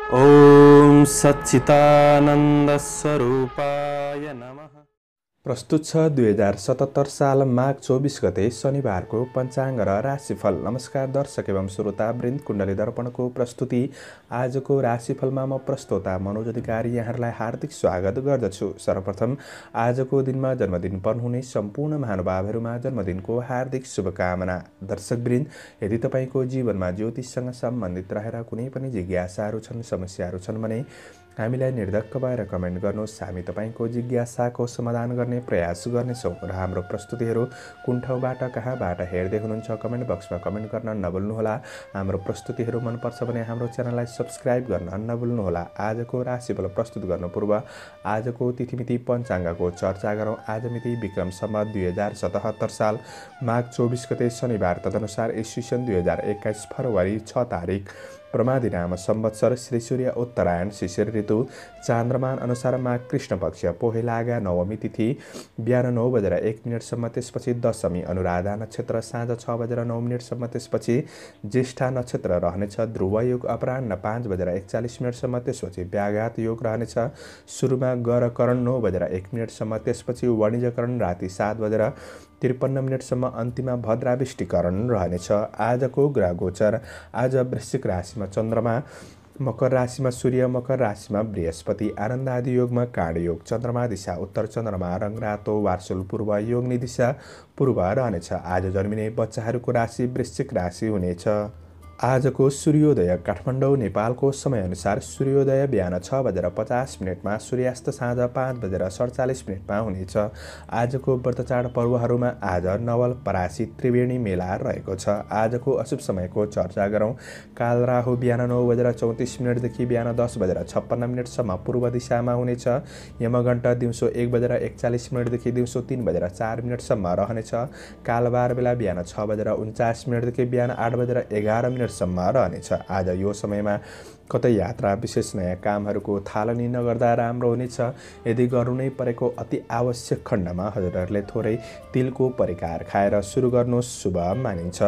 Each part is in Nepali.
ओम सच्चिदानंद स्वरूपाय नमः। प्रस्तुत छ 2077 साल माघ 24 गते शनिबारको पञ्चाङ्ग र राशिफल। नमस्कार दर्शक एवं श्रोता वृन्द, कुण्डली दर्पणको प्रस्तुति आजको राशिफलमा म प्रस्तोता मनोज अधिकारी यहाँहरूलाई हार्दिक स्वागत गर्दछु। सर्वप्रथम आजको दिनमा जन्मदिन पर्नुहुने सम्पूर्ण महानुभावहरूमा जन्मदिनको हार्दिक शुभकामना। दर्शकवृन्द, यदि तपाईको जीवनमा ज्योतिषसँग सम्बन्धित रहेर कुनै पनि जिज्ञासाहरू छन्, समस्याहरू छन् भने हामीलाई निर्धक्क भएर कमेन्ट गर्नुहोस्। हामी तपाईको जिज्ञासाको समाधान गर्ने प्रयास गर्नेछौँ र हाम्रो प्रस्तुतिहरू कुन ठाउँबाट कहाँबाट हेर्दै हुनुहुन्छ कमेन्ट बक्समा कमेन्ट गर्न नभुल्नुहोला। हाम्रो प्रस्तुतिहरू मनपर्छ भने हाम्रो च्यानललाई सब्स्क्राइब गर्न नभुल्नुहोला। आजको राशिफल प्रस्तुत गर्नु पूर्व आजको तिथिमिति पञ्चाङ्गको चर्चा गरौँ। आज मिति विक्रम सम्वत 2077 साल माघ 24 गते शनिबार, तदनुसार ईस्वीसन् 2021 फरवरी 6 तारिक, प्रमादिनाम संवत्सर श्री सूर्य उत्तरायण शिशिर ऋतु, चान्द्रमान अनुसार माघ कृष्ण पक्ष पोहेलागा नवमी तिथि बिहान 9:01 त्यसपछि दशमी, अनुराधा नक्षत्र साँझ 6:09 त्यसपछि ज्येष्ठा नक्षत्र रहनेछ, ध्रुव योग अपराह्न 5:41 त्यसपछि व्याघात योग रहनेछ, सुरुमा गरकरण 9:01 त्यसपछि वाणिज्यकरण राति 7:53 अन्तिममा भद्राविष्टिकरण रहनेछ। आजको ग्रह गोचर। आज वृश्चिक राशिमा चन्द्रमा, मकर राशिमा सूर्य, मकर राशिमा बृहस्पति, आनन्द आदि योगमा काँड योग, चन्द्रमा दिशा उत्तर, चन्द्रमा रङ रातो, वार्सुल पूर्व, योगनी दिशा पूर्व रहनेछ। आज जन्मिने बच्चाहरूको राशि वृश्चिक राशि हुनेछ। आजको सूर्योदय काठमाडौँ नेपालको समयअनुसार सूर्योदय बिहान 6:50 सूर्यास्त साँझ 5:47 हुनेछ। आजको व्रतचाड पर्वहरूमा आज नवल परासी त्रिवेणी मेला रहेको छ। आजको अशुभ समयको चर्चा गरौँ। काल राहु बिहान 9:34 देखि बिहान 10:56 पूर्व दिशामा हुनेछ। यमघण्ट दिउँसो 1:41 देखि दिउँसो 3:04 रहनेछ। कालबार बेला बिहान 6:49 देखि बिहान 8:11 रहनेछ। आज यो समयमा कतै यात्रा विशेष नयाँ कामहरूको थालनी नगर्दा राम्रो हुनेछ। यदि गर्नु नै परेको अति आवश्यक खण्डमा हजुरहरूले थोरै तिलको परिकार खाएर सुरु गर्नु शुभ मानिन्छ।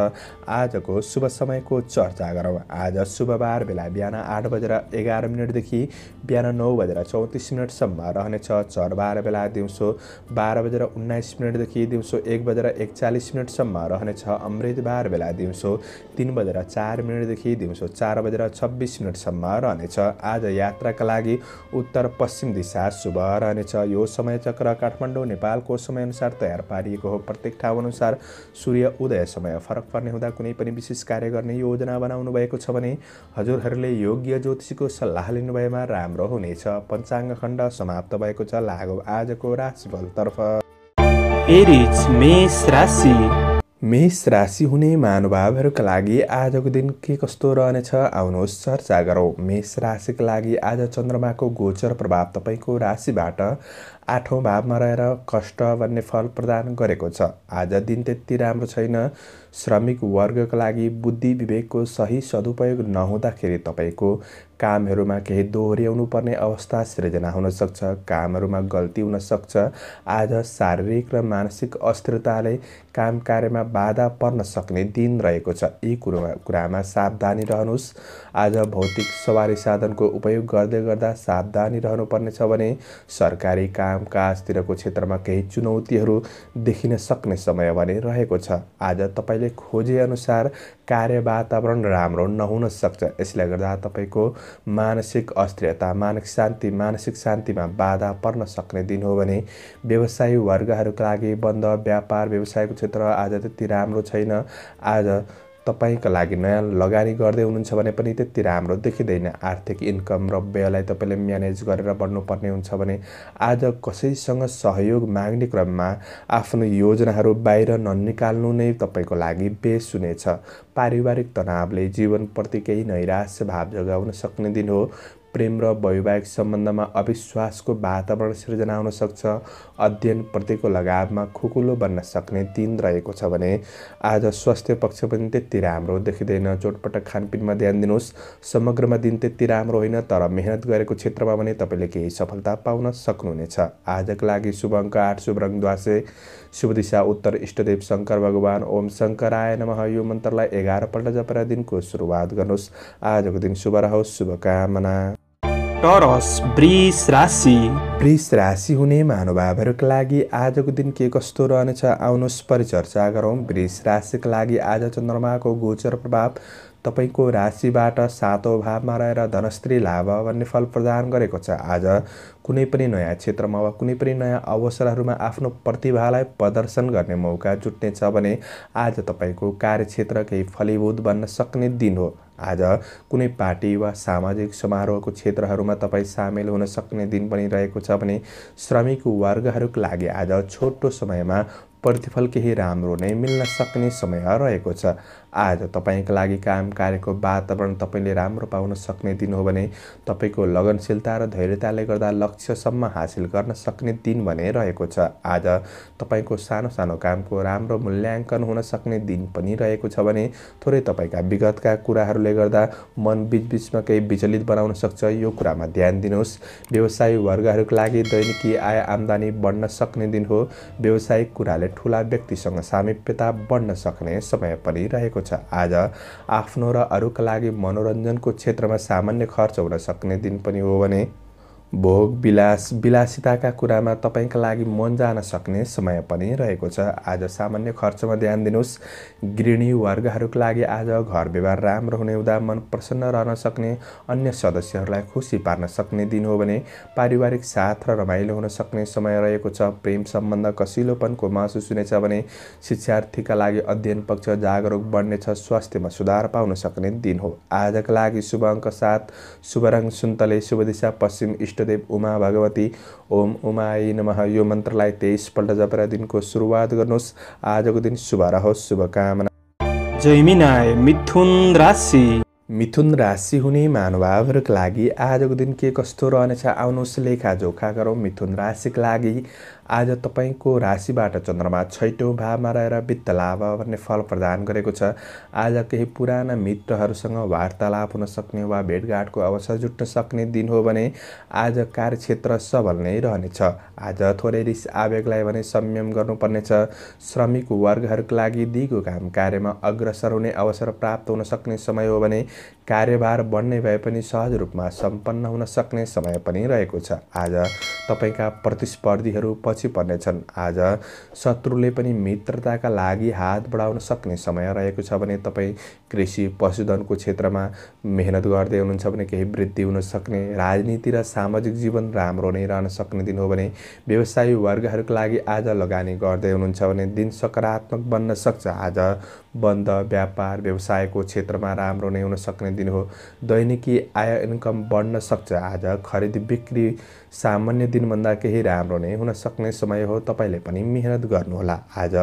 आजको शुभ समयको चर्चा गरौँ। आज शुभबार बेला बिहान 8:11 देखि बिहान 9:34 रहनेछ। चरबार बेला दिउँसो 12:19 देखि दिउँसो 1:41 रहनेछ। अमृतबार बेला दिउँसो 3:04 देखि दिउँसो 4:26 रहनेछ। आज यात्राका लागि उत्तर पश्चिम दिशा शुभ रहनेछ। यो समय चक्र काठमाडौँ नेपालको समयअनुसार तयार पारिएको हो। प्रत्येक ठाउँ अनुसार सूर्य उदय समय फरक पर्ने हुँदा कुनै पनि विशेष कार्य गर्ने योजना बनाउनु भएको छ भने हजुरहरूले योग्य ज्योतिषीको सल्लाह लिनुभएमा राम्रो हुनेछ। पञ्चाङ्ग खण्ड समाप्त भएको छ। लागौ आजको राशिफलतर्फ। एरिज मेष राशि। मेष राशि हुने महानुभावहरूका लागि आजको दिन के कस्तो रहनेछ आउनुहोस् चर्चा गरौँ। मेष राशिका लागि आज चन्द्रमाको गोचर प्रभाव तपाईँको राशिबाट 8औं भावमा रहेर कष्ट भन्ने फल प्रदान गरेको छ। आज दिन त्यति राम्रो छैन। श्रमिक वर्गका लागि बुद्धि विवेकको सही सदुपयोग नहुँदाखेरि तपाईँको कामहरूमा केही दोहोर्याउनु पर्ने अवस्था सृजना हुन सक्छ। कामहरूमा गल्ती हुन सक्छ। आज शारीरिक र मानसिक अस्थिरताले काम कार्यमा बाधा पर्न सक्ने दिन रहेको छ। यी कुरामा सावधानी रहनुहोस्। आज भौतिक सवारी साधनको उपयोग गर्दै गर्दा सावधानी रहनुपर्नेछ भने सरकारी कामकाजतिरको क्षेत्रमा केही चुनौतीहरू देखिन सक्ने समय भने रहेको छ। आज तपाईँले खोजे अनुसार कार्य वातावरण राम्रो नहुन सक्छ। यसले गर्दा तपाईँको मानसिक अस्थिरता, मानसिक शान्तिमा बाधा पर्न सक्ने दिन हो भने व्यवसायी वर्गहरूका लागि बन्द व्यापार व्यवसायको क्षेत्र आज त्यति राम्रो छैन। आज तपाईका लागि नयाँ लगानी गर्दै हुनुहुन्छ भने पनि त्यति राम्रो देखिँदैन। आर्थिक इन्कम र व्ययलाई तपाईँले म्यानेज गरेर बढ्नुपर्ने हुन्छ भने आज कसैसँग सहयोग माग्ने क्रममा आफ्नो योजनाहरू बाहिर ननिकाल्नु नै तपाईँको लागि बेस हुनेछ। पारिवारिक तनावले जीवनप्रति केही नैराश्य भाव जगाउन सक्ने दिन हो। प्रेम र वैवाहिक सम्बन्धमा अविश्वासको वातावरण सिर्जना हुन सक्छ। अध्ययनप्रतिको लगावमा खुकुलो बन्न सक्ने दिन रहेको छ भने आज स्वास्थ्य पक्ष पनि त्यति राम्रो देखिँदैन। चोटपटक खानपिनमा ध्यान दिनुहोस्। समग्रमा दिन त्यति राम्रो होइन, तर मेहनत गरेको क्षेत्रमा भने तपाईँले केही सफलता पाउन सक्नुहुनेछ। आजका लागि शुभ अङ्क 8, शुभ रङ ध्वासे, शुभ दिशा उत्तर, इष्टदेव शङ्कर भगवान। ओम शङ्कराय नमः यो मन्त्रलाई 11 पल्ट जपेर दिनको सुरुवात गर्नुहोस्। आजको दिन शुभ रहोस्, शुभकामना। टरस वृष राशि। वृष राशि हुने महानुभावहरूका लागि आजको दिन के कस्तो रहनेछ आउनुहोस् परिचर्चा गरौँ। वृष राशिका लागि आज चन्द्रमाको गोचर प्रभाव तपाईको राशिबाट 7औं भावमा रहेर धनस्त्री लाभ भन्ने फल प्रदान गरेको छ। आज कुनै पनि नयाँ क्षेत्रमा वा कुनै पनि नयाँ अवसरहरूमा आफ्नो प्रतिभालाई प्रदर्शन गर्ने मौका जुट्नेछ भने आज तपाईको कार्यक्षेत्र केही फलीभूत बन्न सक्ने दिन हो। आज कुनै पार्टी वा सामाजिक समारोहको क्षेत्रहरूमा तपाईँ सामेल हुन सक्ने दिन पनि रहेको छ भने श्रमिक वर्गहरूका लागि आज छोटो समयमा प्रतिफल केही राम्रो नै मिल्न सक्ने समय रहेको छ। आज तपाईका लागि काम कार्यको वातावरण तपाईले राम्रो पाउन सक्ने दिन हो भने तपाईको लगनशीलता र धैर्यताले गर्दा लक्ष्यसम्म हासिल गर्न सक्ने दिन भने रहेको छ। आज तपाईको सानो सानो कामको राम्रो मूल्याङ्कन हुन सक्ने दिन पनि रहेको छ भने थोरै तपाईका विगतका कुराहरूले गर्दा मन बीचबीचमा केही विचलित बनाउन सक्छ। यो कुरामा ध्यान दिनुहोस्। व्यवसायी वर्गहरूका लागि दैनिकी आय आम्दानी बढ्न सक्ने दिन हो। व्यवसायिक कुराले ठूला व्यक्तिसँग सामिप्यता बढ्न सक्ने समय पनि रहेको छ। आज आफ्नो र अरूका लागि मनोरञ्जनको क्षेत्रमा सामान्य खर्च हुन सक्ने दिन पनि हो भने भोग विलास विलासिताका कुरामा तपाईका लागि मन जान सक्ने समय पनि रहेको छ। आज सामान्य खर्चमा ध्यान दिनुहोस्। गृहिणी वर्गहरूका लागि आज घर व्यवहार राम्रो हुने हुँदा मन प्रसन्न रहन सक्ने, अन्य सदस्यहरूलाई खुसी पार्न सक्ने दिन हो भने पारिवारिक साथ र रमाइलो हुन सक्ने समय रहेको छ। प्रेम सम्बन्ध कसिलोपनको महसुस हुनेछ भने शिक्षार्थीका लागि अध्ययन पक्ष जागरुक बढ्नेछ। स्वास्थ्यमा सुधार पाउन सक्ने दिन हो। आजका लागि शुभ अङ्क 7, शुभ रङ सुन्तले, शुभ दिशा पश्चिम, इष्टदेव उमा भगवती। ओम उमाय नमः यो मन्त्रलाई 23 पल्ट जपेर दिनको सुरुवात गर्नुहोस्। आजको दिन शुभ रहोस्, शुभकामना। जैमिनाय मिथुन राशि। मिथुन राशि हुने महानुभावहरूका लागि आजको दिन के कस्तो रहनेछ आउनुहोस् लेखाजोखा गरौँ। मिथुन राशिका लागि आज तपाईको राशिबाट चन्द्रमा 6औं भावमा रहेर वित्त लाभ भन्ने फल प्रदान गरेको छ। आज केही पुराना मित्रहरूसँग वार्तालाप हुन सक्ने वा भेटघाटको अवसर जुट्न सक्ने दिन हो भने आज कार्यक्षेत्र सबल नै रहनेछ। आज थोरै रिस आवेगलाई भने संयम गर्नुपर्नेछ। श्रमिक वर्गहरूका लागि दिगो काम कार्यमा अग्रसर हुने अवसर प्राप्त हुन सक्ने समय हो भने कार्यभार बढ्ने भए पनि सहज रूपमा सम्पन्न हुन सक्ने समय पनि रहेको छ। आज तपाईका प्रतिस्पर्धीहरू पछि पर्नेछन्। आज शत्रुले पनि मित्रताका लागि हात बढाउन सक्ने समय रहेको छ भने तपाईँ कृषि पशुधनको क्षेत्रमा मेहनत गर्दै हुनुहुन्छ भने केही वृद्धि हुन सक्ने। राजनीति र सामाजिक जीवन राम्रो नै रहन सक्ने दिन हो भने व्यवसायी वर्गहरूका लागि आज लगानी गर्दै हुनुहुन्छ भने दिन सकारात्मक बन्न सक्छ। आज बन्द व्यापार व्यवसायको क्षेत्रमा राम्रो नै हुन सक्ने दिन हो। दैनिकी आय इन्कम बढ्न सक्छ। आज खरिद बिक्री सामान्य दिनभन्दा केही राम्रो नै हुन सक्ने समय हो। तपाईले पनि मेहनत गर्नुहोला। आज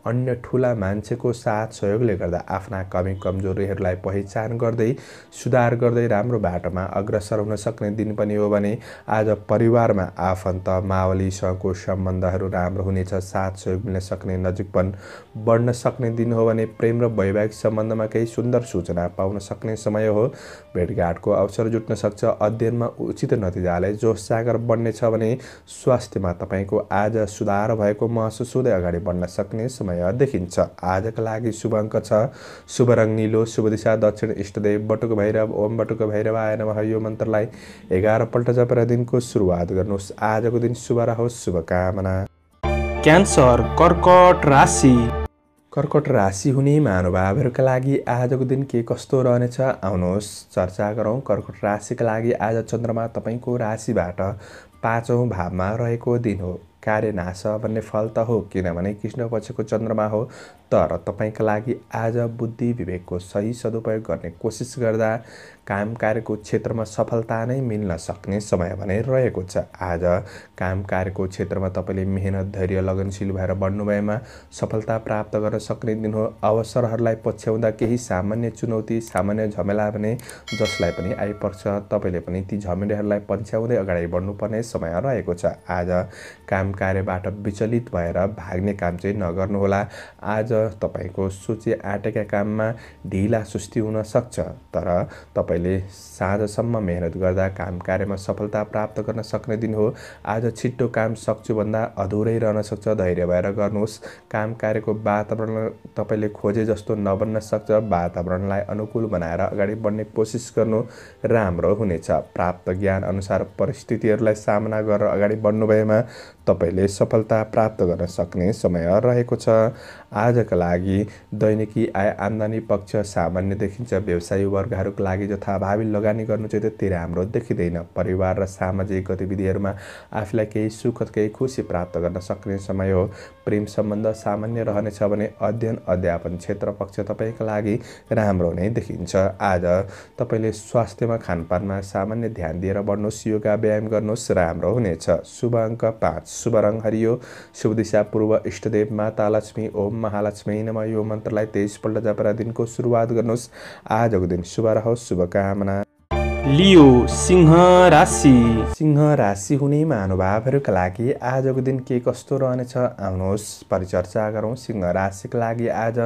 अन्य ठूला मान्छेको साथ सहयोगले गर्दा आफ्ना कमी कमजोरीहरूलाई पहिचान गर्दै सुधार गर्दै राम्रो बाटोमा अग्रसर हुन सक्ने दिन पनि हो भने आज परिवारमा आफन्त मावलीसँगको सम्बन्धहरू राम्रो हुनेछ। साथ सहयोग मिल्न सक्ने, नजिकपन बढ्न सक्ने दिन हो भने प्रेम र वैवाहिक सम्बन्धमा केही सुन्दर सूचना पाउन सक्ने समय हो। भेटघाटको अवसर जुट्न सक्छ। अध्ययनमा उचित नतिजाले जोस जागर बढ्नेछ भने स्वास्थ्यमा तपाईको आज सुधार भएको महसुस हुँदै अगाडि बढ्न सक्ने समय देखिन्छ। आजका लागि शुभ अङ्क 6, शुभ रङ नीलो, शुभ दिशा दक्षिण, इष्टदेव बटुक भैरव। ओम बटुक भैरवाय नमः यो मन्त्रलाई 11 पल्ट जपेर दिनको सुरुवात गर्नुहोस्। आजको दिन शुभ रहोस्, शुभकामना। क्यान्सर कर्कट राशि। कर्कट राशि हुने महानुभावहरूका लागि आजको दिन के कस्तो रहनेछ आउनुहोस् चर्चा गरौँ। कर्कट राशिका लागि आज चन्द्रमा तपाईको राशिबाट 5औं भावमा रहेको दिन हो। कार्य नाश भन्ने फल त हो, किनभने कृष्ण पक्षको चन्द्रमा हो। तर तपाईँका लागि आज बुद्धि विवेकको सही सदुपयोग गर्ने कोसिस गर्दा काम कार्यको क्षेत्रमा सफलता नै मिल्न सक्ने समय भने रहेको छ। आज काम कार्यको क्षेत्रमा तपाईँले मेहनत, धैर्य, लगनशील भएर बढ्नु भएमा सफलता प्राप्त गर्न सक्ने दिन हो। अवसरहरूलाई पछ्याउँदा केही सामान्य चुनौती, सामान्य झमेला भने जसलाई पनि आइपर्छ, तपाईँले पनि ती झमेलाहरूलाई पछ्याउँदै अगाडि बढ्नुपर्ने समय रहेको छ। आज काम कार्यबाट विचलित भएर भाग्ने काम चाहिँ नगर्नुहोला। आज तपाईँको सोचे आँटेका काममा ढिला सुस्ती हुन सक्छ, तर तपाईँले साँझसम्म मेहनत गर्दा काम कार्यमा सफलता प्राप्त गर्न सक्ने दिन हो। आज छिट्टो काम सक्छु भन्दा अधुरै रहन सक्छ, धैर्य भएर गर्नुहोस्। काम कार्यको वातावरण तपाईँले खोजे जस्तो नबन्न सक्छ। वातावरणलाई अनुकूल बनाएर अगाडि बढ्ने कोसिस गर्नु राम्रो हुनेछ। प्राप्त ज्ञान अनुसार परिस्थितिहरूलाई सामना गरेर अगाडि बढ्नु भएमा तपाईँले सफलता प्राप्त गर्न सक्ने समय रहेको छ। आजका लागि दैनिकी आय आम्दानी पक्ष सामान्य देखिन्छ। व्यवसायी वर्गहरूका लागि जथाभावी लगानी गर्नु चाहिँ त्यति राम्रो देखिँदैन। परिवार र सामाजिक गतिविधिहरूमा आफूलाई केही सुख, केही खुसी प्राप्त गर्न सक्ने समय हो। प्रेम सम्बन्ध सामान्य रहनेछ भने अध्ययन अध्यापन क्षेत्र पक्ष तपाईँका लागि राम्रो नै देखिन्छ। आज तपाईँले स्वास्थ्यमा, खानपानमा सामान्य ध्यान दिएर बढ्नुहोस्। योगा व्यायाम गर्नुहोस्, राम्रो हुनेछ। शुभ अङ्क 5, शुभ रङ हरियो, शुभ दिशा पूर्व, इष्टदेव माता लक्ष्मी, ओम महालक्ष्मी नमः यो मन्त्रलाई 23 पल्ट जपेर दिनको सुरुवात गर्नुहोस्। आजको दिन शुभ रहोस्, शुभकामना। लियो सिंह राशि। सिंह राशि हुने महानुभावहरूका लागि आजको दिन के कस्तो रहनेछ आउनुहोस् परिचर्चा गरौँ। सिंह राशिका लागि आज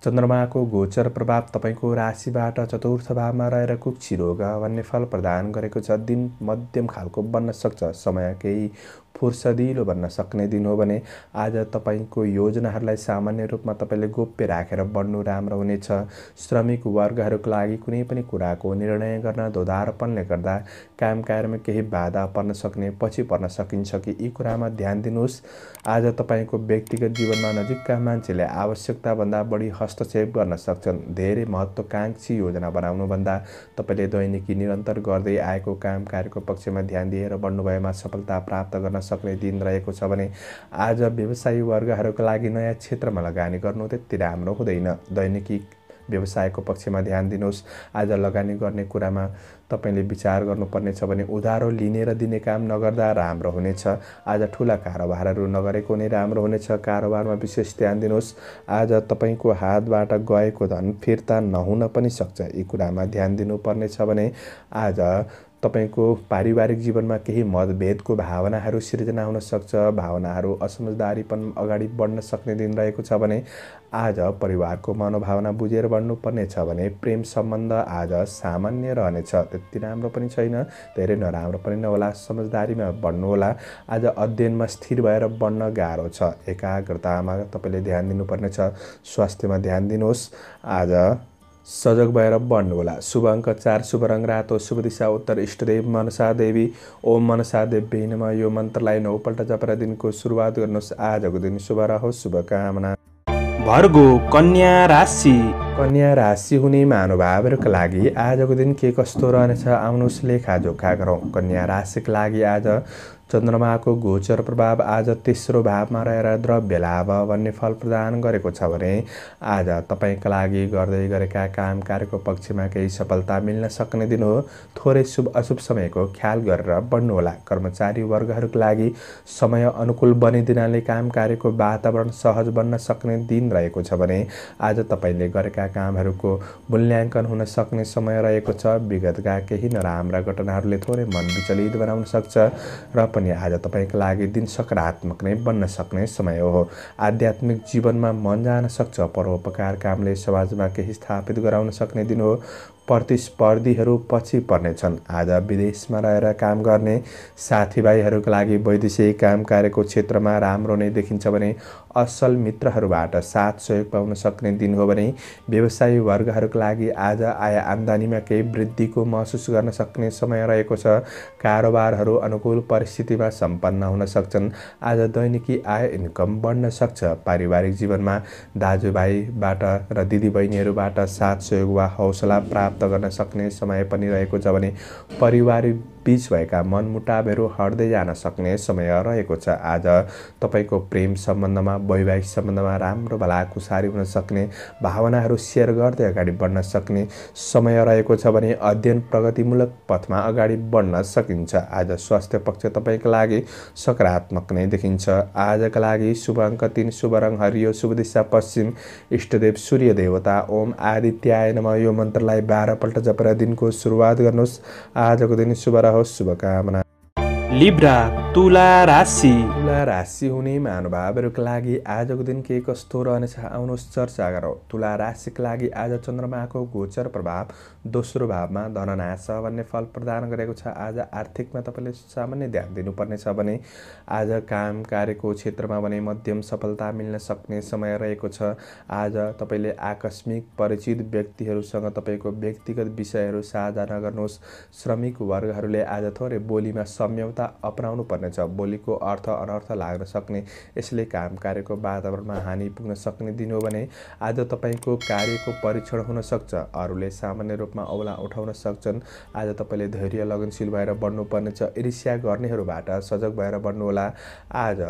चन्द्रमाको गोचर प्रभाव तपाईँको राशिबाट चतुर्थ भावमा रहेर कुक्षी रोग भन्ने फल प्रदान गरेको छ। दिन मध्यम खालको बन्न सक्छ। समय केही फुर्सदिलो बन्न सक्ने दिन हो भने आज तपाईँको योजनाहरूलाई सामान्य रूपमा तपाईँले गोप्य राखेर बढ्नु राम्रो हुनेछ। श्रमिक वर्गहरूका लागि कुनै पनि कुराको निर्णय गर्न दोधारपनले गर्दा काम कार्यमा केही बाधा पर्न सक्ने, पछि पर्न सकिन्छ कि यी कुरामा ध्यान दिनुहोस्। आज तपाईँको व्यक्तिगत जीवनमा नजिकका मान्छेले आवश्यकताभन्दा बढी हस्तक्षेप गर्न सक्छन्। धेरै महत्त्वकाङ्क्षी योजना बनाउनुभन्दा तपाईँले दैनिकी निरन्तर गर्दै आएको काम कार्यको पक्षमा ध्यान दिएर बढ्नु भएमा सफलता प्राप्त गर्न सक्ने दिन रहेको छ भने आज व्यवसायी वर्गहरूका लागि नयाँ क्षेत्रमा लगानी गर्नु त्यति राम्रो हुँदैन। दैनिकी व्यवसायको पक्षमा ध्यान दिनुहोस्। आज लगानी गर्ने कुरामा तपाईँले विचार गर्नुपर्नेछ भने उधारो लिने र दिने काम नगर्दा राम्रो हुनेछ। आज ठुला कारोबारहरू नगरेको नै राम्रो हुनेछ। कारोबारमा विशेष ध्यान दिनुहोस्। आज तपाईँको हातबाट गएको धन फिर्ता नहुन पनि सक्छ। यी कुरामा ध्यान दिनुपर्नेछ भने आज तपाईँको पारिवारिक जीवनमा केही मतभेदको भावनाहरू सिर्जना हुन सक्छ। भावनाहरू असमझदारीपन अगाडि बढ्न सक्ने दिन रहेको छ भने आज परिवारको मनोभावना बुझेर बढ्नुपर्नेछ भने प्रेम सम्बन्ध आज सामान्य रहनेछ। त्यति राम्रो पनि छैन, धेरै नराम्रो पनि नहोला। समझदारीमा बढ्नुहोला। आज अध्ययनमा स्थिर भएर बढ्न गाह्रो छ। एकाग्रतामा तपाईँले ध्यान दिनुपर्नेछ। स्वास्थ्यमा ध्यान दिनुहोस्। आज सजग भएर बढ्नुहोला। शुभ अङ्क 4, शुभ रङ रातो, शुभ दिशा उत्तर, इष्टदेव मनसा देवी, ओम मनसा देवी नमः यो मन्त्रलाई 9 पल्ट जपेर दिनको सुरुवात गर्नुहोस्। आजको दिन शुभ रहोस्, शुभकामना। भर्गो कन्या राशि। कन्या राशि हुने महानुभावहरूका लागि आजको दिन के कस्तो रहनेछ आउनुहोस् लेखाजोखा गरौँ। कन्या राशिका लागि आज चन्द्रमाको गोचर प्रभाव आज तेस्रो भावमा रहेर द्रव्य लाभ भन्ने फल प्रदान गरेको छ भने आज तपाईँका लागि गर्दै गरेका काम कार्यको पक्षमा केही सफलता मिल्न सक्ने दिन हो। थोरै शुभ अशुभ समयको ख्याल गरेर बढ्नुहोला। कर्मचारी वर्गहरूका लागि समय अनुकूल बनिदिनाले काम कार्यको वातावरण सहज बन्न सक्ने दिन रहेको छ भने आज तपाईँले गरेका कामहरूको मूल्याङ्कन हुन सक्ने समय रहेको छ। विगतका केही नराम्रा घटनाहरूले थोरै मन विचलित बनाउन सक्छ र पनि आज तपाईँका लागि दिन सकारात्मक नै बन्न सक्ने समय हो। आध्यात्मिक जीवनमा मन जान सक्छ। परोपकार कामले समाजमा केही स्थापित गराउन सक्ने दिन हो। प्रतिस्पर्धीहरू पछि पर्नेछन्। आज विदेशमा रहेर काम गर्ने साथीभाइहरूका लागि वैदेशिक काम कार्यको क्षेत्रमा राम्रो नै देखिन्छ भने असल मित्रहरूबाट साथ सहयोग पाउन सक्ने दिन हो भने व्यवसायी वर्गहरूका लागि आज आय आम्दानीमा केही वृद्धिको महसुस गर्न सक्ने समय रहेको छ। कारोबारहरू अनुकूल परिस्थितिमा सम्पन्न हुन सक्छन्। आज दैनिकी आय इन्कम बढ्न सक्छ। पारिवारिक जीवनमा दाजुभाइबाट र दिदीबहिनीहरूबाट साथ सहयोग वा हौसला प्राप्त गर्न सक्ने समय पनि रहेको छ भने बीच भएका मनमुटावहरू हट्दै जान सक्ने समय रहेको छ। आज तपाईँको प्रेम सम्बन्धमा, वैवाहिक सम्बन्धमा राम्रो भलाकुसारी हुन सक्ने, भावनाहरू सेयर गर्दै अगाडि बढ्न सक्ने समय रहेको छ भने अध्ययन प्रगतिमूलक पथमा अगाडि बढ्न सकिन्छ। आज स्वास्थ्य पक्ष तपाईँको लागि सकारात्मक नै देखिन्छ। आजका लागि शुभ अङ्क 3, शुभ रङ हरियो, शुभ दिशा पश्चिम, इष्टदेव सूर्य देवता ओम आदित्याय नमः यो मन्त्रलाई 12 पल्ट जपेर दिनको सुरुवात गर्नुहोस्। आजको दिन शुभ रहोस्, शुभकामना। लिब्रा तुला राशि। तुला राशि हुने महानुभावहरूका लागि आजको दिन के कस्तो रहनेछ आउनुहोस् चर्चा गरौँ। तुला राशिका लागि आज चन्द्रमाको गोचर प्रभाव दोस्रो भावमा धननाश भन्ने फल प्रदान गरेको छ। आज आर्थिकमा तपाईँले सामान्य ध्यान दिनुपर्नेछ भने आज काम कार्यको क्षेत्रमा भने मध्यम सफलता मिल्न सक्ने समय रहेको छ। आज तपाईँले आकस्मिक परिचित व्यक्तिहरूसँग तपाईँको व्यक्तिगत विषयहरू साझा नगर्नुहोस्। श्रमिक वर्गहरूले आज थोरै बोलीमा सम्यौता अपनाउनु पर्नेछ। बोलीको अर्थ अनर्थ लाग्न सक्ने, यसले काम कार्यको वातावरणमा हानि पुग्न सक्ने दिन हो भने आज तपाईँको कार्यको परीक्षण हुन सक्छ। अरूले सामान्य रूपमा औला उठाउन सक्छन्। आज तपाईँले धैर्य लगनशील भएर बढ्नुपर्नेछ। ईर्ष्या गर्नेहरूबाट सजग भएर बढ्नुहोला। आज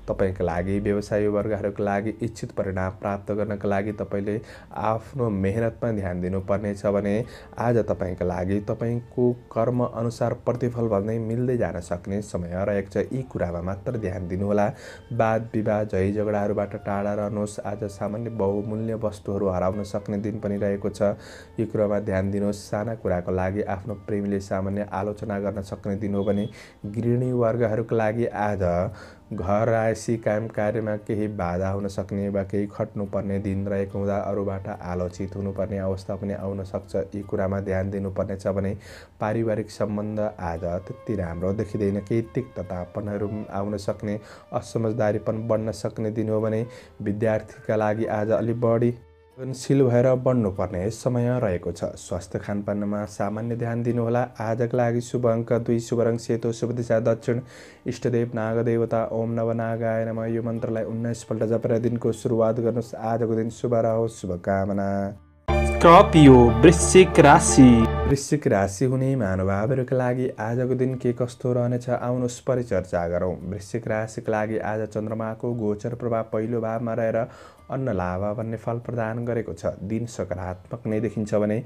तपाईँको लागि व्यवसायी वर्गहरूका लागि इच्छित परिणाम प्राप्त गर्नका लागि तपाईँले आफ्नो मेहनतमा ध्यान दिनुपर्नेछ भने आज तपाईँको लागि तपाईँको कर्म अनुसार प्रतिफल भन्दै मिल्दै जान सक्ने समय रहेको छ। यी कुरामा मात्र ध्यान दिनुहोला। वाद विवाद झै झगडाहरूबाट टाढा रहनुहोस्। आज सामान्य बहुमूल्य वस्तुहरू हराउन सक्ने दिन पनि रहेको छ। यी कुरामा ध्यान दिनुहोस्। साना कुराको लागि आफ्नो प्रेमीले सामान्य आलोचना गर्न सक्ने दिन हो भने गृहिणी वर्गहरूका लागि आज घर राशि काम कार्यमा केही बाधा हुन सक्ने वा केही खट्नुपर्ने दिन रहेको हुँदा अरूबाट आलोचित हुनुपर्ने अवस्था पनि आउन सक्छ। यी कुरामा ध्यान दिनुपर्नेछ भने पारिवारिक सम्बन्ध आज त्यति राम्रो देखिँदैन। केही तिक्ततापनहरू आउन सक्ने, असमझदारीपन बढ्न सक्ने दिन हो भने विद्यार्थीका लागि आज अलि बढी लगनशील भएर बढ्नुपर्ने समय रहेको छ। स्वास्थ्य खानपानमा सामान्य ध्यान दिनुहोला। आजका लागि शुभ अङ्क 2, शुभ रङ सेतो, शुभ दिशा दक्षिण, इष्टदेव नागदेवता ओम नवनागाय नमः यो मन्त्रलाई 19 पल्ट जपेर दिनको सुरुवात गर्नुहोस्। आजको दिन शुभ रहोस्, शुभकामना। स्कर्पियो वृश्चिक राशि। वृश्चिक राशि हुने महानुभावहरूका लागि आजको दिन के कस्तो रहनेछ आउनुहोस् परिचर्चा गरौँ। वृश्चिक राशिका लागि आज चन्द्रमाको गोचर प्रभाव पहिलो भावमा रहेर अन्न लाभ भन्ने फल प्रदान गरेको छ। दिन सकारात्मक नै देखिन्छ भने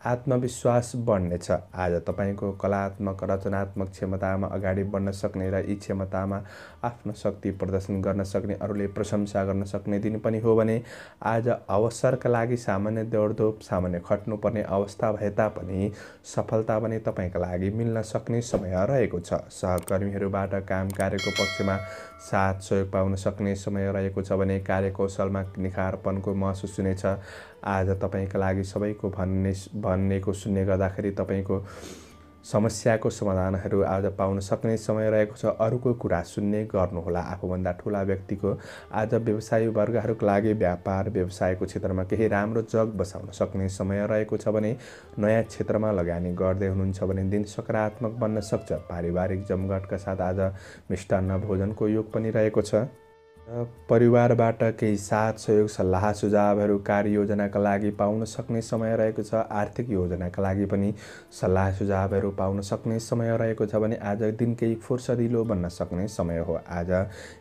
आत्मविश्वास बढ्नेछ। आज तपाईँको कलात्मक रचनात्मक क्षमतामा अगाडि बढ्न सक्ने र यी क्षमतामा आफ्नो शक्ति प्रदर्शन गर्न सक्ने, अरूले प्रशंसा गर्न सक्ने दिन पनि हो भने आज अवसरका लागि सामान्य दौडधोप, सामान्य खट्नुपर्ने अवस्था भए तापनि सफलता पनि तपाईँका लागि मिल्न सक्ने समय रहेको छ। सहकर्मीहरूबाट काम कार्यको पक्षमा साथ सहयोग पाउन सक्ने समय रहेको छ भने कार्यकौशलमा निखारपनको महसुस हुनेछ। आज तपाईँका लागि सबैको भन्नेको सुन्ने गर्दाखेरि तपाईँको समस्याको समाधानहरू आज पाउन सक्ने समय रहेको छ। अरूको कुरा सुन्ने गर्नुहोला। आफूभन्दा ठुला व्यक्तिको आज व्यवसायी वर्गहरूका लागि व्यापार व्यवसायको क्षेत्रमा केही राम्रो जग बसाउन सक्ने समय रहेको छ भने नयाँ क्षेत्रमा लगानी गर्दै हुनुहुन्छ भने दिन सकारात्मक बन्न सक्छ। पारिवारिक जमघटका साथ आज मिष्टान्न भोजनको योग पनि रहेको छ। परिवारबाट केही साथ सहयोग, सल्लाह सुझावहरू कार्ययोजनाका लागि पाउन सक्ने समय रहेको छ। आर्थिक योजनाका लागि पनि सल्लाह सुझावहरू पाउन सक्ने समय रहेको छ भने आज दिन केही फुर्सदिलो बन्न सक्ने समय हो। आज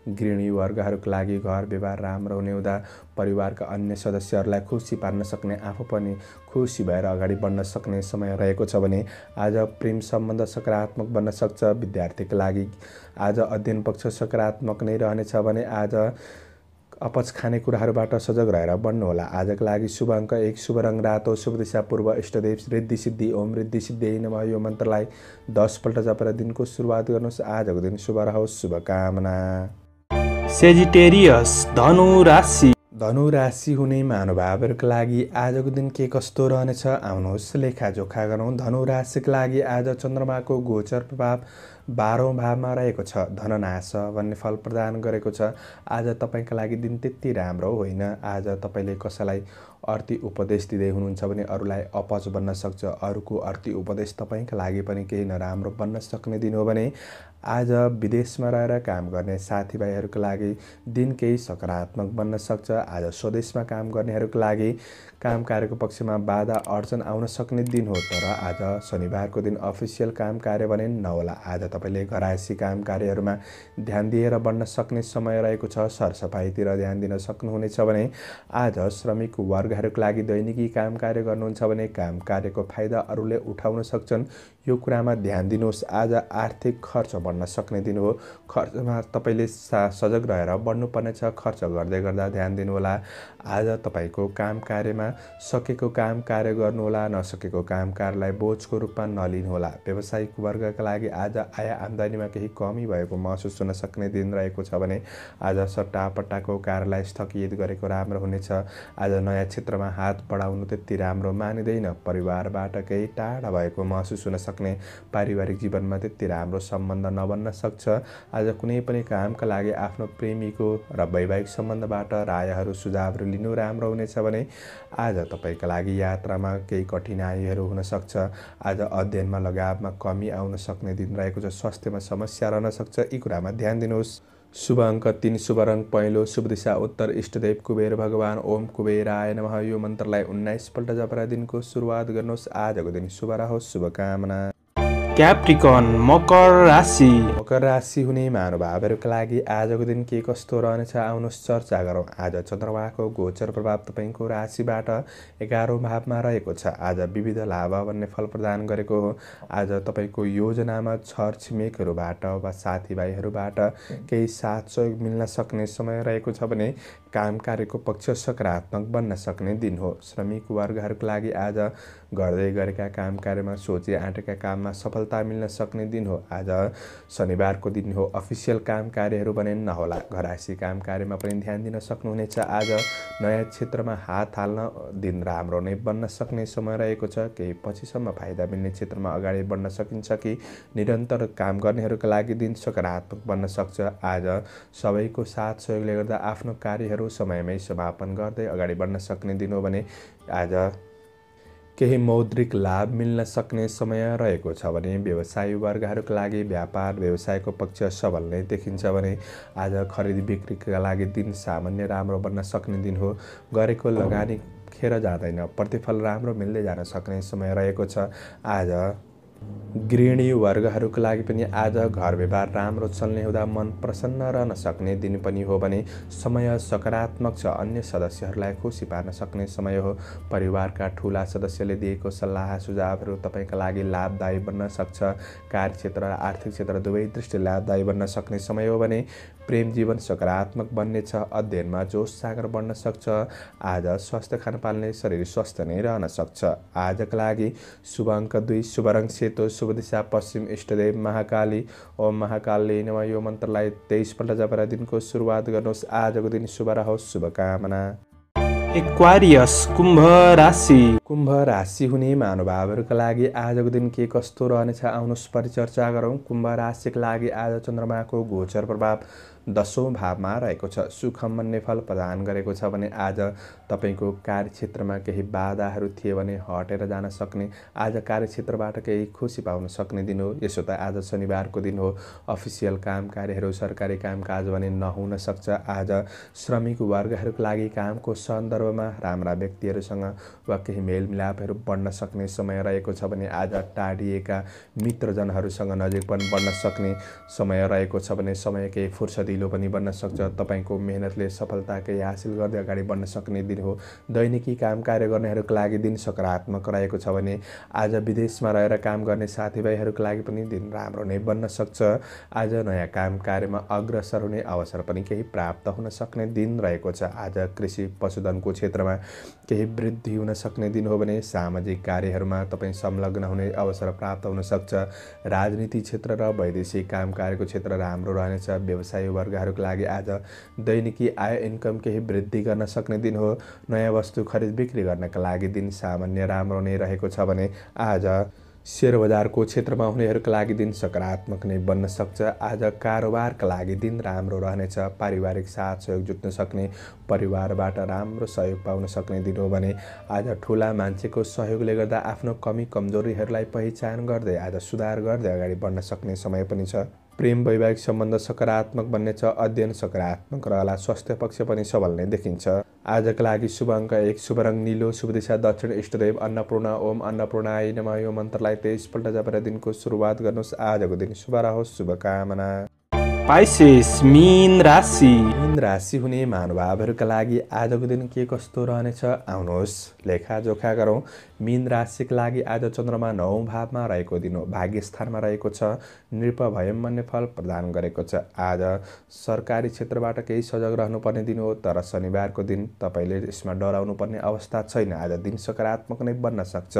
गृहिणी वर्गहरूका लागि घर व्यवहार राम्रो हुने हुँदा परिवारका अन्य सदस्यहरूलाई खुसी पार्न सक्ने, आफू पनि खुसी भएर अगाडि बढ्न सक्ने समय रहेको छ भने आज प्रेम सम्बन्ध सकारात्मक बन्न सक्छ। विद्यार्थीका लागि आज अध्ययन पक्ष सकारात्मक नै रहनेछ भने आज अपच खाने कुराहरूबाट सजग रहेर बढ्नुहोला। आजका लागि शुभ अङ्क 1, शुभ रङ रातो, शुभ दिशा पूर्व, इष्टदेव रिद्धि सिद्धि ओम रिद्धि सिद्धि नमः यो मन्त्रलाई 10 पल्ट जपेर दिनको सुरुवात गर्नुहोस्। आजको दिन शुभ रहोस्, शुभकामना। सेजिटेरियस धनु राशि। धनु राशि हुने महानुभावहरूका लागि आजको दिन के कस्तो रहनेछ आउनुहोस् लेखाजोखा गरौँ। धनु राशिका लागि आज चन्द्रमाको गोचर प्रभाव 12औं भावमा रहेको छ। धननाश भन्ने फल प्रदान गरेको छ। आज तपाईँका लागि दिन त्यति राम्रो होइन। आज तपाईँले कसैलाई अर्थी उपदेश दिँदै हुनुहुन्छ भने अरूलाई अपच बन्न सक्छ। अरूको अर्थी उपदेश तपाईँका लागि पनि केही नराम्रो बन्न सक्ने दिन हो भने आज विदेशमा रहेर काम गर्ने साथीभाइहरूका लागि दिन केही सकारात्मक बन्न सक्छ। आज स्वदेशमा काम गर्नेहरूका लागि काम कार्यको पक्षमा बाधा अडचन आउन सक्ने दिन हो। तर आज शनिबारको दिन अफिसियल काम कार्य भने नहोला। आज तपाईँले घरायसी काम कार्यहरूमा ध्यान दिएर बढ्न सक्ने समय रहेको छ। सरसफाइतिर ध्यान दिन सक्नुहुनेछ भने आज श्रमिक वर्गहरूका लागि दैनिकी काम कार्य गर्नुहुन्छ भने काम कार्यको फाइदा अरूले उठाउन सक्छन्। यो कुरामा ध्यान दिनुहोस्। आज आर्थिक खर्च बढ्न सक्ने दिन हो। खर्चमा तपाईँले सजग रहेर बढ्नुपर्नेछ। खर्च गर्दै गर्दा ध्यान दिनुहोला। आज तपाईँको काम कार्यमा सकेको काम कार्य गर्नुहोला, नसकेको काम कार्यलाई बोझको रूपमा नलिनुहोला। व्यावसायिक वर्गका लागि आज आय आम्दानीमा केही कमी भएको महसुस हुन सक्ने दिन रहेको छ भने आज सट्टापट्टाको कार्यलाई स्थगित गरेको राम्रो हुनेछ। आज नयाँ क्षेत्रमा हात बढाउनु त्यति राम्रो मानिँदैन। परिवारबाट केही टाढा भएको महसुस हुन सक्ने, पारिवारिक जीवनमा त्यति राम्रो सम्बन्ध नबन्न सक्छ। आज कुनै पनि कामका लागि आफ्नो प्रेमीको र वैवाहिक सम्बन्धबाट रायहरू सुझावहरू लिनु राम्रो हुनेछ भने आज तपाईँका लागि यात्रामा केही कठिनाइहरू हुन सक्छ। आज अध्ययनमा लगावमा कमी आउन सक्ने दिन रहेको छ। स्वास्थ्यमा समस्या रहन सक्छ। यी कुरामा ध्यान दिनुहोस्। शुभ अङ्क 3, शुभ रङ पहेँलो, शुभ दिशा उत्तर, इष्टदेव कुबेर भगवान ओम कुबेराय नमः। यो मन्त्रलाई 19 पल्ट जपेर दिनको सुरुवात गर्नुहोस्। आजको दिन शुभ रहोस्। शुभकामना। क्याप्रिकन मकर राशि। मकर राशि हुने महानुभावहरूका लागि आजको दिन के कस्तो रहनेछ आउनुहोस् चर्चा गरौँ। आज चन्द्रमाको गोचर प्रभाव तपाईँको राशिबाट 11औं भावमा रहेको छ। आज विविध लाभ भन्ने फल प्रदान गरेको हो। आज तपाईँको योजनामा छरछिमेकहरूबाट वा साथीभाइहरूबाट केही साथ सहयोग मिल्न सक्ने समय रहेको छ भने काम कार्यको पक्ष सकारात्मक बन्न सक्ने दिन हो। श्रमिक वर्गहरूका लागि आज गर्दै गरेका काम कार्यमा सोचे आँटेका काममा सफलता मिल्न सक्ने दिन हो। आज शनिबारको दिन हो। अफिसियल काम कार्यहरू भने नहोला। घरायसी काम कार्यमा पनि ध्यान दिन सक्नुहुनेछ। आज नयाँ क्षेत्रमा हात हाल्न दिन राम्रो नै बन्न सक्ने समय रहेको छ। केही पछिसम्म फाइदा मिल्ने क्षेत्रमा अगाडि बढ्न सकिन्छ कि निरन्तर काम गर्नेहरूका लागि दिन सकारात्मक बन्न सक्छ। आज सबैको साथ सहयोगले गर्दा आफ्नो कार्यहरू समयमै समापन गर्दै अगाडि बढ्न सक्ने दिन हो भने आज केही मौद्रिक लाभ मिल्न सक्ने समय रहेको छ भने व्यवसायी वर्गहरूका लागि व्यापार व्यवसायको पक्ष सबल नै देखिन्छ भने आज खरिद बिक्रीका लागि दिन सामान्य राम्रो बन्न सक्ने दिन हो। गरेको लगानी खेर जाँदैन, प्रतिफल राम्रो मिल्दै जान सक्ने समय रहेको छ। आज गृहिणी वर्गहरूका लागि पनि आज घर व्यवहार राम्रो चल्ने हुँदा मन प्रसन्न रहन सक्ने दिन पनि हो भने समय सकारात्मक छ। अन्य सदस्यहरूलाई खुसी पार्न सक्ने समय हो। परिवारका ठुला सदस्यले दिएको सल्लाह सुझावहरू तपाईँका लागि लाभदायी बन्न सक्छ। कार्यक्षेत्र र आर्थिक क्षेत्र दुवै दृष्टिले लाभदायी बन्न सक्ने समय हो भने प्रेम जीवन सकारात्मक बन्नेछ। अध्ययनमा जोस सागर बढ्न सक्छ। आज स्वास्थ्य खानपानले शरीर स्वस्थ नै रहन सक्छ। आजका लागि शुभ अङ्क 2, शुभ रङ सेतो, शुभ दिशा पश्चिम, इष्टदेव महाकाली ओम महाकाली नमः। यो मन्त्रलाई 23 पल्ट जपेर दिनको सुरुवात गर्नुहोस्। आजको दिन शुभ रहोस्। शुभकामना। एक्वारियस कुम्भ राशि। कुम्भ राशि हुने महानुभावहरूका लागि आजको दिन के कस्तो रहनेछ आउनुहोस् परिचर्चा गरौँ। कुम्भ राशिका लागि आज चन्द्रमाको गोचर प्रभाव 10औं भावमा रहेको छ। सुखम भन्ने फल प्रदान गरेको छ भने आज तपाईँको कार्यक्षेत्रमा केही बाधाहरू थिए भने हटेर जान सक्ने, आज कार्यक्षेत्रबाट केही खुसी पाउन सक्ने दिन हो। यसो त आज शनिबारको दिन हो। अफिसियल काम कार्यहरू सरकारी कामकाज भने नहुन सक्छ। आज श्रमिक वर्गहरूका लागि कामको सन्दर्भमा राम्रा व्यक्तिहरूसँग वा केही मेलमिलापहरू बढ्न सक्ने समय रहेको छ भने आज टाढिएका मित्रजनहरूसँग नजिकपन बढ्न सक्ने समय रहेको छ भने समय केही फुर्सदिलो पनि बन्न सक्छ। तपाईँको मेहनतले सफलता केही हासिल गर्दै अगाडि बढ्न सक्ने दिन हो। दैनिकी काम कार्य गर्नेहरूका लागि दिन सकारात्मक रहेको छ भने आज विदेशमा रहेर काम गर्ने साथीभाइहरूका लागि पनि दिन राम्रो नै बन्न सक्छ। आज नयाँ काम कार्यमा अग्रसर हुने अवसर पनि केही प्राप्त हुन सक्ने दिन रहेको छ। आज कृषि पशुधनको क्षेत्रमा केही वृद्धि हुन सक्ने दिन हो भने सामाजिक कार्यहरूमा तपाईँ संलग्न हुने अवसर प्राप्त हुन सक्छ। राजनीति क्षेत्र र वैदेशिक काम कार्यको क्षेत्र राम्रो रहनेछ। व्यवसायी वर्गहरूका लागि आज दैनिकी आय इन्कम केही वृद्धि गर्न सक्ने दिन हो। नयाँ वस्तु खरिद बिक्री गर्नका लागि दिन सामान्य राम्रो नै रहेको छ भने आज शेयर बजारको क्षेत्रमा हुनेहरूका लागि दिन सकारात्मक नै बन्न सक्छ। आज कारोबारका लागि दिन राम्रो रहनेछ। पारिवारिक साथ सहयोग जुट्न सक्ने, परिवारबाट राम्रो सहयोग पाउन सक्ने दिन हो भने आज ठुला मान्छेको सहयोगले गर्दा आफ्नो कमी कमजोरीहरूलाई पहिचान गर्दै आज सुधार गर्दै अगाडि बढ्न सक्ने समय पनि छ। प्रेम वैवाहिक सम्बन्ध सकारात्मक बन्नेछ। अध्ययन सकारात्मक रहला। स्वास्थ्य पक्ष पनि सबल नै देखिन्छ। आजका लागि शुभ अङ्क 1, शुभ रङ नीलो, शुभ दिशा दक्षिण, इष्टदेव अन्नपूर्ण। ओम अन्नपूर्णाय नमः यो मन्त्रलाई 23 पल्ट जपेर दिनको सुरुवात गर्नुहोस्। आजको दिन शुभ रहोस्। शुभकामना। पाइसेस मीन राशि। मीन राशि हुने महानुभावहरूका लागि आजको दिन के कस्तो रहनेछ आउनुहोस् लेखाजोखा गरौँ। मीन राशिका लागि आज चन्द्रमा 9औं भावमा रहेको दिन हो। भाग्य स्थानमा रहेको छ। नृप भयम भन्ने फल प्रदान गरेको छ। आज सरकारी क्षेत्रबाट केही सजग रहनुपर्ने दिन हो, तर शनिबारको दिन तपाईँले यसमा डराउनु पर्ने अवस्था छैन। आज दिन सकारात्मक नै बन्न सक्छ।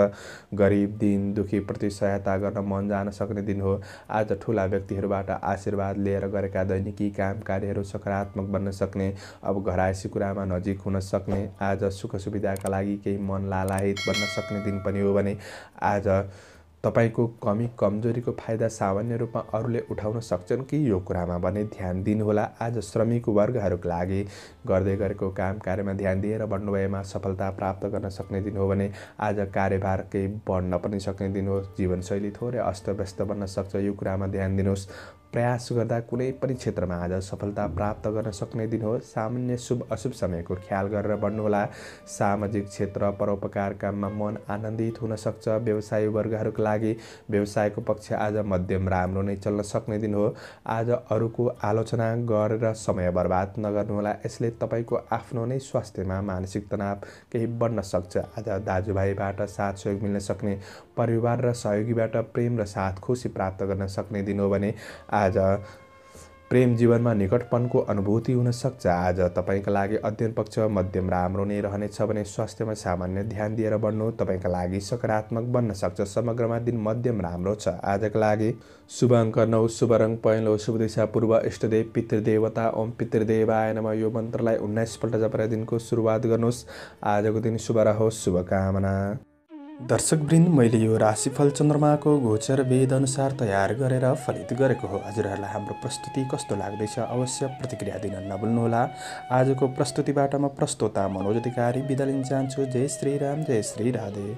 गरिब दिन दुखीप्रति सहायता गर्न मन जान सक्ने दिन हो। आज ठुला व्यक्तिहरूबाट आशीर्वाद लिएर गरेका दैनिकी काम कार्यहरू सकारात्मक बन्न सक्ने। अब घरायसी कुरामा नजिक हुन सक्ने। आज सुख सुविधाका लागि केही मन लालायित बन्न सक्ने दिन पनि हो भने आज तपाईको कमी कमजोरीको फाइदा सामान्य रूपमा अरूले उठाउन सक्छन् कि यो कुरामा भने ध्यान दिनुहोला। आज श्रमिक वर्गहरूका लागि गर्दै गरेको काम कार्यमा ध्यान दिएर बढ्नुभएमा सफलता प्राप्त गर्न सक्ने दिन हो भने आज कार्यभार केही बढ्न पनि सक्ने दिन हो। जीवनशैली थोरै अस्तव्यस्त बन्न सक्छ। यो कुरामा ध्यान दिनुहोस्। प्रयास गर्दा कुनै पनि क्षेत्रमा आज सफलता प्राप्त गर्न सक्ने दिन हो। सामान्य शुभ अशुभ समयको ख्याल गरेर बढ्नुहोला। सामाजिक क्षेत्र परोपकार काममा मन आनन्दित हुन सक्छ। व्यवसायी वर्गहरूका लागि व्यवसायको पक्ष आज मध्यम राम्रो नै चल्न सक्ने दिन हो। आज अरूको आलोचना गरेर समय बर्बाद नगर्नुहोला। यसले तपाईँको आफ्नो नै स्वास्थ्यमा मानसिक तनाव केही बढ्न सक्छ। आज दाजुभाइबाट साथ सहयोग मिल्न सक्ने, परिवार र सहयोगीबाट प्रेम र साथ खुसी प्राप्त गर्न सक्ने दिन हो भने आज प्रेम जीवनमा निकटपनको अनुभूति हुन सक्छ। आज तपाईँका लागि अध्ययन पक्ष मध्यम राम्रो नै रहनेछ भने स्वास्थ्यमा सामान्य ध्यान दिएर बढ्नु तपाईँका लागि सकारात्मक बन्न सक्छ। समग्रमा दिन मध्यम राम्रो छ। आजका लागि शुभ अङ्क 9, शुभ रङ पहेँलो, शुभ दिशा पूर्व, इष्टदेव पितृदेवता ओम पितृदेवाय नमः यो मन्त्रलाई 19 पल्ट जपेर दिनको सुरुवात गर्नुहोस्। आजको दिन शुभ रहोस्। शुभकामना। दर्शकवृन्द, मैले यो राशिफल चन्द्रमाको गोचर वेद अनुसार तयार गरेर फलित गरेको हो। हजुरहरूलाई हाम्रो प्रस्तुति कस्तो लाग्दैछ अवश्य प्रतिक्रिया दिन नभुल्नुहोला। आजको प्रस्तुतिबाट म प्रस्तोता मनोज अधिकारी बिदा लिन चाहन्छु। जय श्री राम, जय श्री राधे।